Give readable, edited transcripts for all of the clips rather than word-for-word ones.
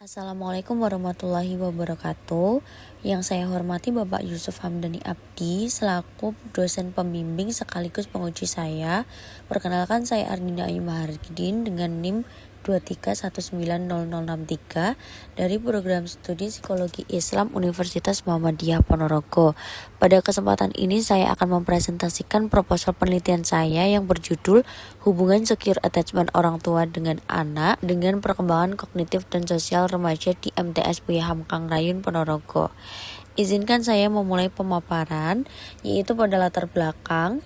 Assalamualaikum warahmatullahi wabarakatuh. Yang saya hormati Bapak Yusuf Hamdani Abdi selaku dosen pembimbing sekaligus penguji saya. Perkenalkan, saya Ardina Ayu Mahardin dengan NIM 2319063 dari program studi Psikologi Islam Universitas Muhammadiyah Ponorogo. Pada kesempatan ini saya akan mempresentasikan proposal penelitian saya yang berjudul Hubungan Secure Attachment Orang Tua dengan Anak dengan Perkembangan Kognitif dan Sosial Remaja di MTS Buya Hamkang Rayun Ponorogo. Izinkan saya memulai pemaparan, yaitu pada latar belakang.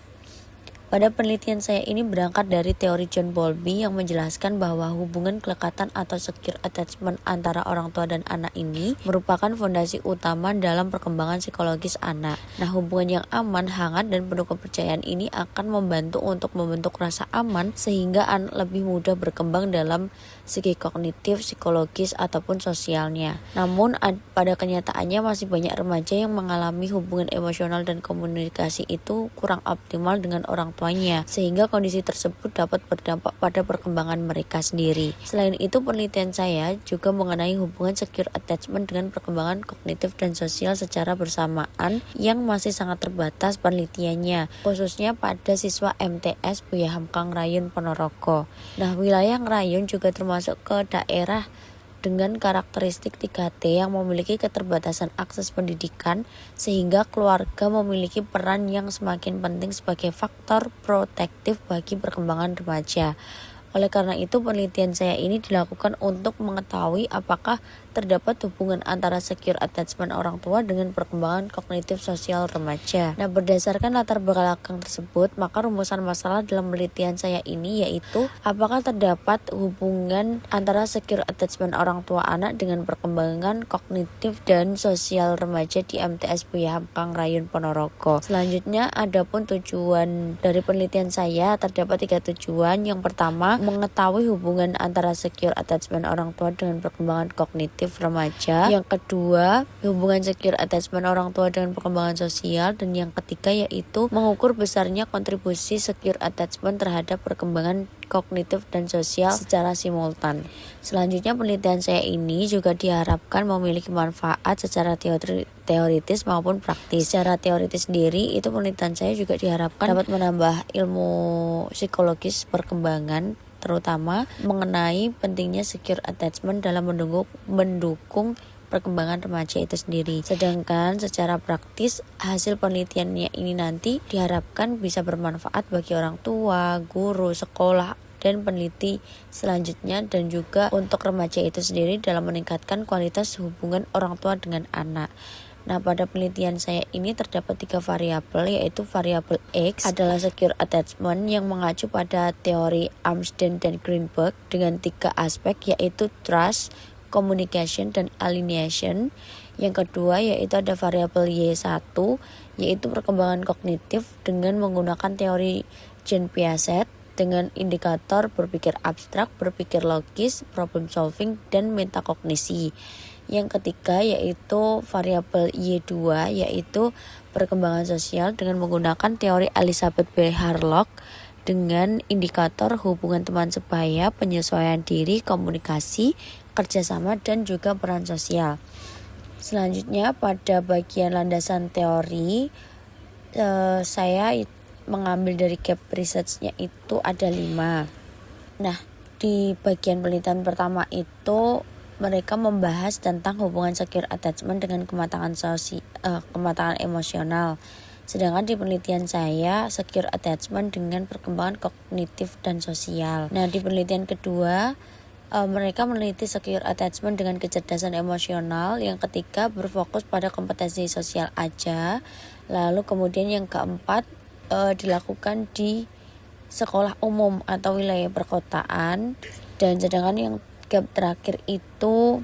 Pada penelitian saya ini berangkat dari teori John Bowlby yang menjelaskan bahwa hubungan kelekatan atau secure attachment antara orang tua dan anak ini merupakan fondasi utama dalam perkembangan psikologis anak. Nah, hubungan yang aman, hangat, dan penuh kepercayaan ini akan membantu untuk membentuk rasa aman sehingga anak lebih mudah berkembang dalam segi kognitif, psikologis, ataupun sosialnya. Namun, pada kenyataannya masih banyak remaja yang mengalami hubungan emosional dan komunikasi itu kurang optimal dengan orang tuanya, sehingga kondisi tersebut dapat berdampak pada perkembangan mereka sendiri. Selain itu, penelitian saya juga mengenai hubungan secure attachment dengan perkembangan kognitif dan sosial secara bersamaan yang masih sangat terbatas penelitiannya, khususnya pada siswa MTS Buya Hamkang Rayun Ponorogo. Nah, wilayah Rayun juga termasuk ke daerah dengan karakteristik 3T yang memiliki keterbatasan akses pendidikan, sehingga keluarga memiliki peran yang semakin penting sebagai faktor protektif bagi perkembangan remaja. Oleh karena itu, penelitian saya ini dilakukan untuk mengetahui apakah terdapat hubungan antara secure attachment orang tua dengan perkembangan kognitif sosial remaja. Nah, berdasarkan latar belakang tersebut, maka rumusan masalah dalam penelitian saya ini yaitu apakah terdapat hubungan antara secure attachment orang tua anak dengan perkembangan kognitif dan sosial remaja di MTS Buya Hamkang Rayun Ponorogo. Selanjutnya, adapun tujuan dari penelitian saya terdapat 3 tujuan. Yang pertama, mengetahui hubungan antara secure attachment orang tua dengan perkembangan kognitif remaja. Yang kedua, hubungan secure attachment orang tua dengan perkembangan sosial. Dan yang ketiga yaitu mengukur besarnya kontribusi secure attachment terhadap perkembangan kognitif dan sosial secara simultan. Selanjutnya, penelitian saya ini juga diharapkan memiliki manfaat secara teoritis maupun praktis. Secara teoritis sendiri, itu penelitian saya juga diharapkan dapat menambah ilmu psikologis perkembangan, terutama mengenai pentingnya secure attachment dalam mendukung perkembangan remaja itu sendiri. Sedangkan secara praktis, hasil penelitiannya ini nanti diharapkan bisa bermanfaat bagi orang tua, guru, sekolah, dan peneliti selanjutnya, dan juga untuk remaja itu sendiri dalam meningkatkan kualitas hubungan orang tua dengan anak. Nah, pada penelitian saya ini terdapat 3 variabel, yaitu variabel X adalah secure attachment yang mengacu pada teori Amsden dan Greenberg dengan 3 aspek, yaitu trust, communication, dan alienation. Yang kedua yaitu ada variabel Y1, yaitu perkembangan kognitif dengan menggunakan teori Jean Piaget dengan indikator berpikir abstrak, berpikir logis, problem solving, dan metakognisi. Yang ketiga yaitu variabel Y2, yaitu perkembangan sosial dengan menggunakan teori Elizabeth B. Harlock dengan indikator hubungan teman sebaya, penyesuaian diri, komunikasi, kerjasama, dan juga peran sosial. Selanjutnya, pada bagian landasan teori, saya mengambil dari gap research-nya itu ada 5. Nah, di bagian penelitian pertama itu mereka membahas tentang hubungan secure attachment dengan kematangan emosional. Sedangkan di penelitian saya, secure attachment dengan perkembangan kognitif dan sosial. Nah, di penelitian kedua, mereka meneliti secure attachment dengan kecerdasan emosional. Yang ketiga berfokus pada kompetensi sosial aja. Lalu kemudian yang keempat dilakukan di sekolah umum atau wilayah perkotaan. Dan sedangkan yang gap terakhir itu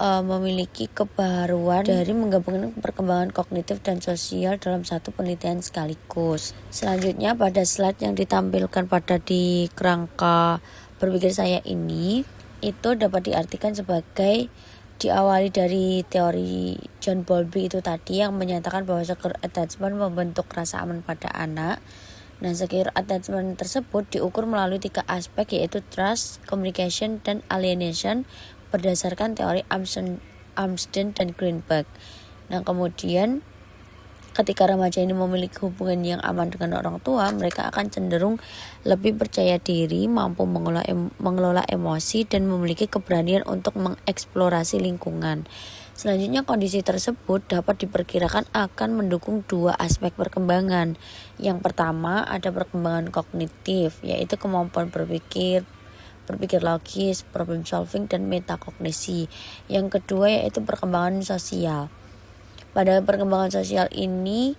memiliki kebaruan dari menggabungkan perkembangan kognitif dan sosial dalam satu penelitian sekaligus. Selanjutnya, pada slide yang ditampilkan pada di kerangka berpikir saya ini, itu dapat diartikan sebagai diawali dari teori John Bowlby itu tadi yang menyatakan bahwa secure attachment membentuk rasa aman pada anak. Nah, secure attachment tersebut diukur melalui 3 aspek, yaitu trust, communication, dan alienation. berdasarkan teori Amsden dan Greenberg. Nah, kemudian ketika remaja ini memiliki hubungan yang aman dengan orang tua, mereka akan cenderung lebih percaya diri, mampu mengelola emosi, dan memiliki keberanian untuk mengeksplorasi lingkungan. Selanjutnya, kondisi tersebut dapat diperkirakan akan mendukung dua aspek perkembangan. Yang pertama, ada perkembangan kognitif, yaitu kemampuan berpikir logis, problem solving, dan metakognisi. Yang kedua yaitu perkembangan sosial. Pada perkembangan sosial ini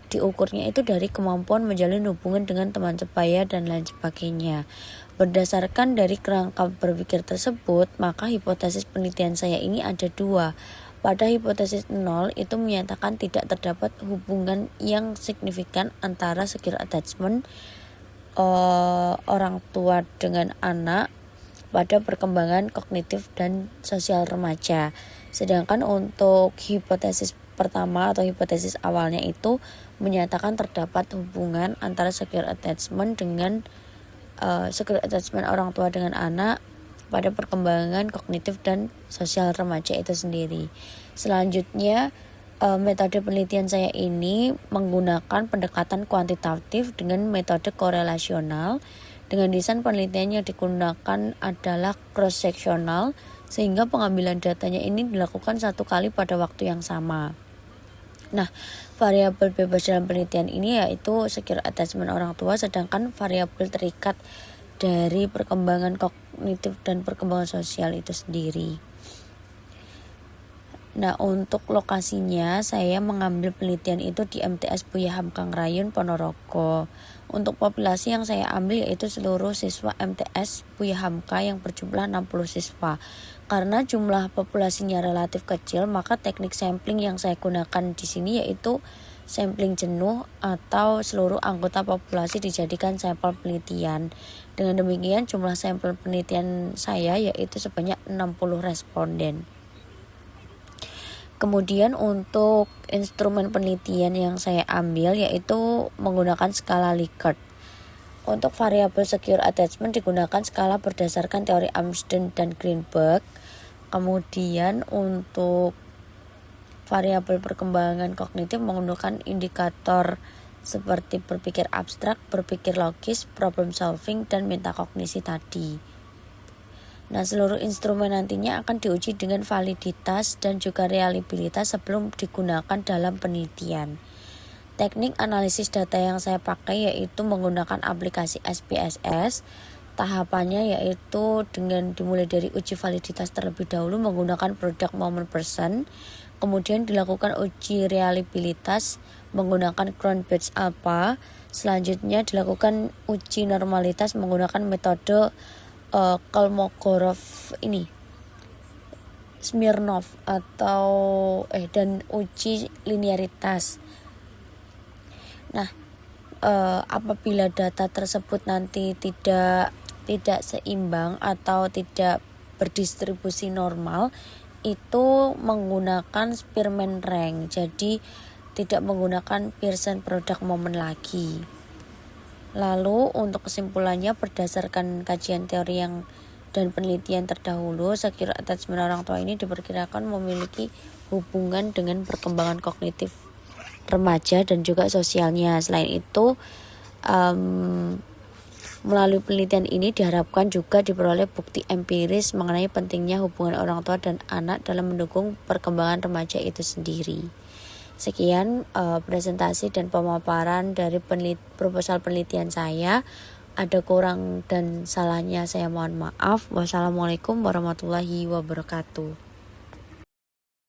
diukurnya itu dari kemampuan menjalin hubungan dengan teman sebaya dan lain sebagainya. Berdasarkan dari kerangka berpikir tersebut, maka hipotesis penelitian saya ini ada dua. Pada hipotesis 0 itu menyatakan tidak terdapat hubungan yang signifikan antara secure attachment orang tua dengan anak pada perkembangan kognitif dan sosial remaja. Sedangkan untuk hipotesis pertama atau hipotesis awalnya itu menyatakan terdapat hubungan antara secure attachment orang tua dengan anak pada perkembangan kognitif dan sosial remaja itu sendiri. Selanjutnya, metode penelitian saya ini menggunakan pendekatan kuantitatif dengan metode korelasional. Dengan desain penelitian yang digunakan adalah cross-sectional, sehingga pengambilan datanya ini dilakukan satu kali pada waktu yang sama. Nah, variabel bebas dalam penelitian ini yaitu secure attachment orang tua, sedangkan variabel terikat dari perkembangan kognitif dan perkembangan sosial itu sendiri. Nah, untuk lokasinya saya mengambil penelitian itu di MTS Buya Hamka Ngrayun Ponorogo. Untuk populasi yang saya ambil yaitu seluruh siswa MTS Buya Hamka yang berjumlah 60 siswa. Karena jumlah populasinya relatif kecil, maka teknik sampling yang saya gunakan di sini yaitu sampling jenuh atau seluruh anggota populasi dijadikan sampel penelitian. Dengan demikian jumlah sampel penelitian saya yaitu sebanyak 60 responden. Kemudian untuk instrumen penelitian yang saya ambil yaitu menggunakan skala Likert. Untuk variabel secure attachment digunakan skala berdasarkan teori Amsden dan Greenberg. Kemudian untuk variabel perkembangan kognitif menggunakan indikator seperti berpikir abstrak, berpikir logis, problem solving, dan metakognisi tadi. Nah, seluruh instrumen nantinya akan diuji dengan validitas dan juga reliabilitas sebelum digunakan dalam penelitian. Teknik analisis data yang saya pakai yaitu menggunakan aplikasi SPSS. Tahapannya yaitu dengan dimulai dari uji validitas terlebih dahulu menggunakan product moment person. Kemudian dilakukan uji reliabilitas menggunakan Cron-Batch Alpha. Selanjutnya dilakukan uji normalitas menggunakan metode Kolmogorov ini Smirnov dan uji linearitas. Nah, apabila data tersebut nanti tidak seimbang atau tidak berdistribusi normal, itu menggunakan Spearman rank. Jadi tidak menggunakan Pearson product moment lagi. Lalu untuk kesimpulannya berdasarkan kajian teori dan penelitian terdahulu, secure attachment orang tua ini diperkirakan memiliki hubungan dengan perkembangan kognitif remaja dan juga sosialnya. Selain itu, melalui penelitian ini diharapkan juga diperoleh bukti empiris mengenai pentingnya hubungan orang tua dan anak dalam mendukung perkembangan remaja itu sendiri. Sekian presentasi dan pemaparan dari proposal penelitian saya. Ada kurang dan salahnya saya mohon maaf. Wassalamualaikum warahmatullahi wabarakatuh.